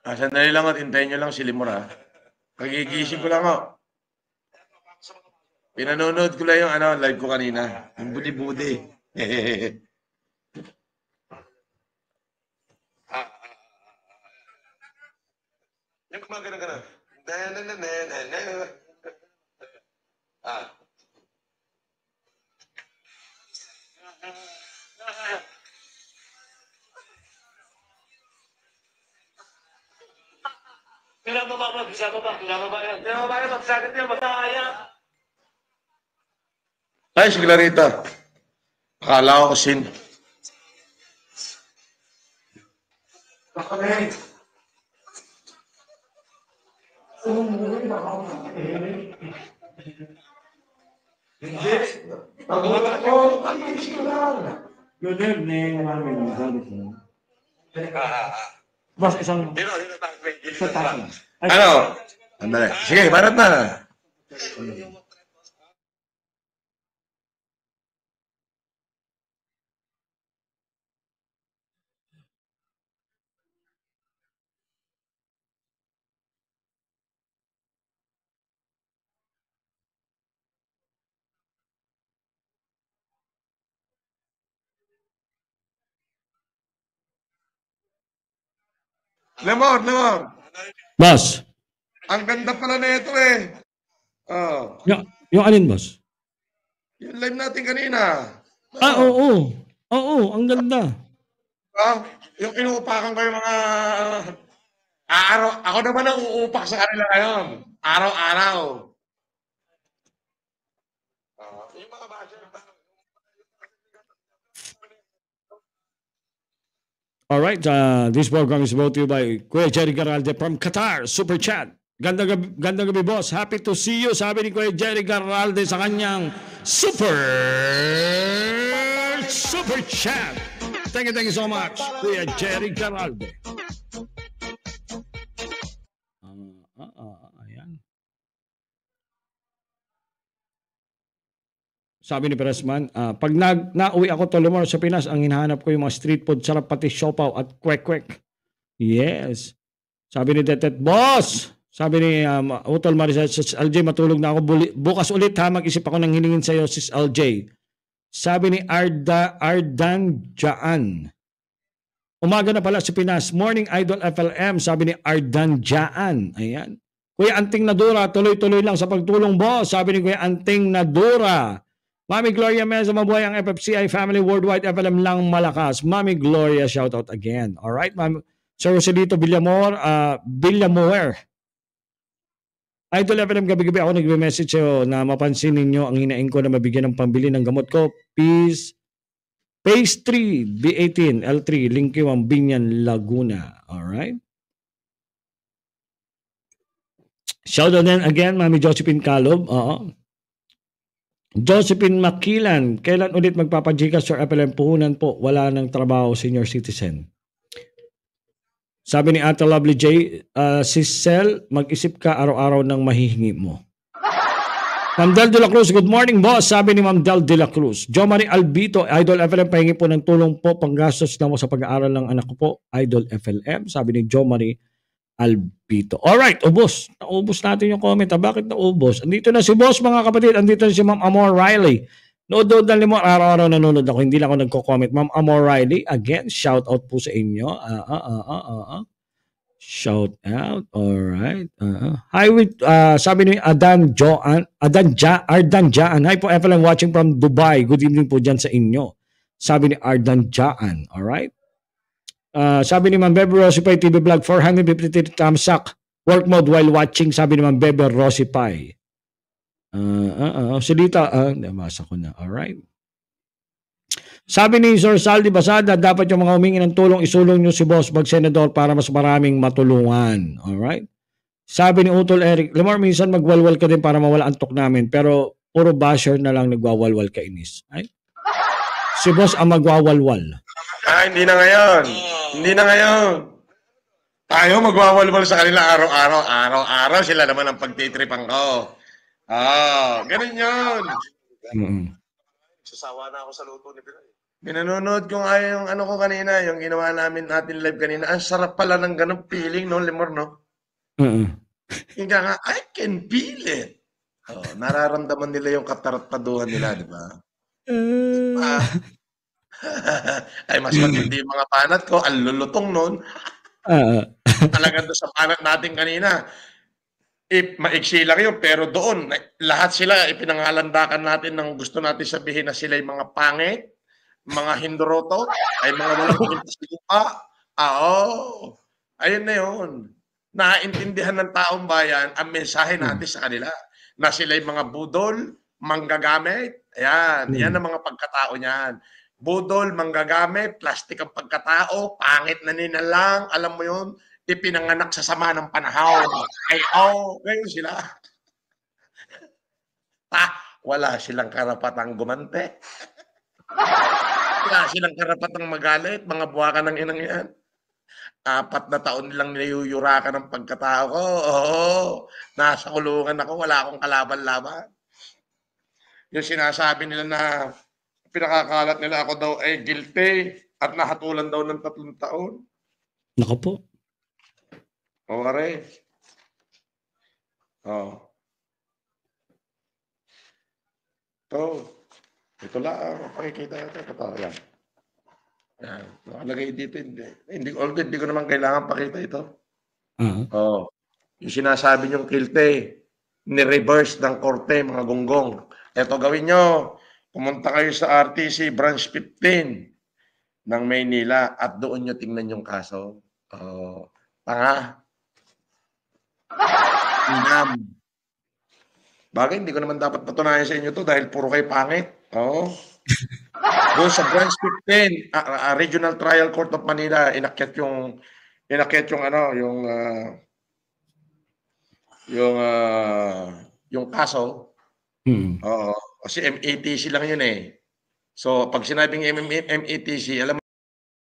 Sandali lang at hintayin nyo lang si Limor, ha. Pagigising ko lang, ho. Pinanonood ko lang yung live ko kanina. Yung budi-budi. Yung gumagana-gana. Ay, si Clarita. Akala ko sin. Hindi. Good evening, Mami. Boss, isang tayo. Ano? Andali. Sige, barat na. Lemor. Boss. Ang ganda pala na ito eh. Oh. Yung alin, boss? Yung live natin kanina. Oo. Oo, ang ganda. Yung inuupakan ko yung mga araw. Ako naman ang uupak sa kanila ngayon. Araw-araw. Yung mga basher. All right, this program is brought to you by Kuya Jerry Garalde from Qatar, Super Chat. Gandang gabi, boss. Happy to see you. Sabi ni Kuya Jerry Garalde sa kanyang Super Chat. Thank you so much, Kuya Jerry Garalde. Ayan. Sabi ni Peresman, pag nauwi ako to Limor sa Pinas, ang hinahanap ko yung mga street food, sarap pati siopaw at kwek-kwek. Yes. Sabi ni Tetet, boss! Sabi ni Utol Marisa, Sis LJ, matulog na ako. Bukas ulit ha, mag-isip ako ng hiningin sa'yo, Sis LJ. Sabi ni Ardan Jaan. Umaga na pala sa Pinas. Morning Idol FLM, sabi ni Ardan Jaan. Ayan. Kuya Anting Nadura, tuloy-tuloy lang sa pagtulong, boss. Sabi ni Kuya Anting Nadura. Mami Gloria Meza, mabuhay ang FFCI family worldwide, FLM lang malakas. Mami Gloria, shout out again. All right, Mami. Sir Roselito Villamor, Idol FLM, gabi-gabi ako nagme-message sa'yo na mapansin ninyo ang hinaing ko na mabigyan ng pambili ng gamot ko. Peace. Phase 3, B18, L3, Linkiwang, Binyan, Laguna. All right. Shout out then again, Mami Josephine Calob. Josephine Makilan, kailan ulit magpapajikas Sir FLM puhunan po? Wala nang trabaho, senior citizen. Sabi ni Ate Lovely J, si Sel, mag-isip ka araw-araw ng mahihingi mo. Ma'am Del de la Cruz, good morning boss. Sabi ni Ma'am Del de la Cruz. Jo Marie Albito, Idol FLM, pahingi po ng tulong po, panggastos na mo sa pag-aaral ng anak ko po, Idol FLM. Sabi ni Jo Marie Albito. Alright, ubos. Naubos natin yung comment. Bakit naubos? Andito na si boss mga kapatid. Andito na si Ma'am Amor Riley. Nood na Limor. Araw-araw nanonood ako. Hindi lang ako nagko-comment. Ma'am Amor Riley, again, shout out po sa inyo. Shout out. Alright. Hi with, sabi ni Ardan Jaan. Hi po FLM watching from Dubai. Good evening po dyan sa inyo. Sabi ni Ardan Jaan. Alright. Sabi ni Ma'am Bebe Rosie Pai TV Vlog 453 thumbs up work mode while watching, sabi ni Ma'am Bebe Rosie Pai. Silita, nabasa ko na. Alright. Sabi ni Sir Saldi Basada, dapat yung mga humingi ng tulong, isulong nyo si Boss Bag Senador para mas maraming matulungan. Alright. Sabi ni Utol Eric, Limor, minsan magwalwal ka din para mawala antok namin, pero puro basher na lang nagwawalwal ka inis. Ay? Si Boss ang magwawalwal. Hindi na ngayon. Hindi na ngayon. Tayo magwawalwal sa kanila araw-araw. Araw-araw sila naman ang pagtitripan ko. Ganun yun. Mm-hmm. Sasawa na ako sa luto ni Pinay. Pinanonood ko nga yung ano ko kanina, yung ginawa natin live kanina. Ang sarap pala ng ganong feeling, no, Lemor, no? Oo. Ika nga, I can feel it. Oh, nararamdaman nila yung katarataduhan nila, di ba? Ah. Ah, ay, mas matindi yung mga banat ko. Ang lulutong nun. Oo. Talaga doon sa banat natin kanina. Maiksi lang yun, pero doon, lahat sila, ipinangalandakan natin ng gusto natin sabihin na sila yung mga pangit, mga hindoroto, ay mga walang kwenta sa lupa. Oo. Ayun na yun. Naiintindihan ng taong bayan ang mensahe Mm. natin sa kanila na sila yung mga budol, manggagamit. Ayan, yan Mm. ang mga pagkatao niyan. Budol, manggagamit, plastic ang pagkatao, pangit na ninalang, alam mo yun, ipinanganak sa sama ng panahon. Ay, ngayon sila. Wala silang karapatang gumante. Wala silang karapatang magalit, mga buwakan ng inang yan. 4 na taon nilang niyuyurakan ng pagkatao ko. Oo, nasa kulungan ako, wala akong kalaban-laban. Yung sinasabi nila na pinakakalat nila ako daw ay guilty at nahatulan daw ng 3 taon. Naku po. O, are. Oh. Ito lang, pakikita natin. Ito, yan. Yan, nakalagay dito. Hindi ko naman kailangan pakita ito. Oo. Oh, yung sinasabi niyong kilte, ni-reverse ng korte, mga gonggong. Eto gawin nyo, pumunta kayo sa RTC Branch 15 ng Maynila at doon nyo tingnan yung kaso. Oh, tanga. Inam. Bagay, hindi ko naman dapat patunayan sa inyo to dahil puro kayo pangit. Oo. Doon sa Branch 15, Regional Trial Court of Manila, inakyat yung ano, yung kaso. Mm. Oo. Kasi METC lang yun eh. So, pag sinabing METC, alam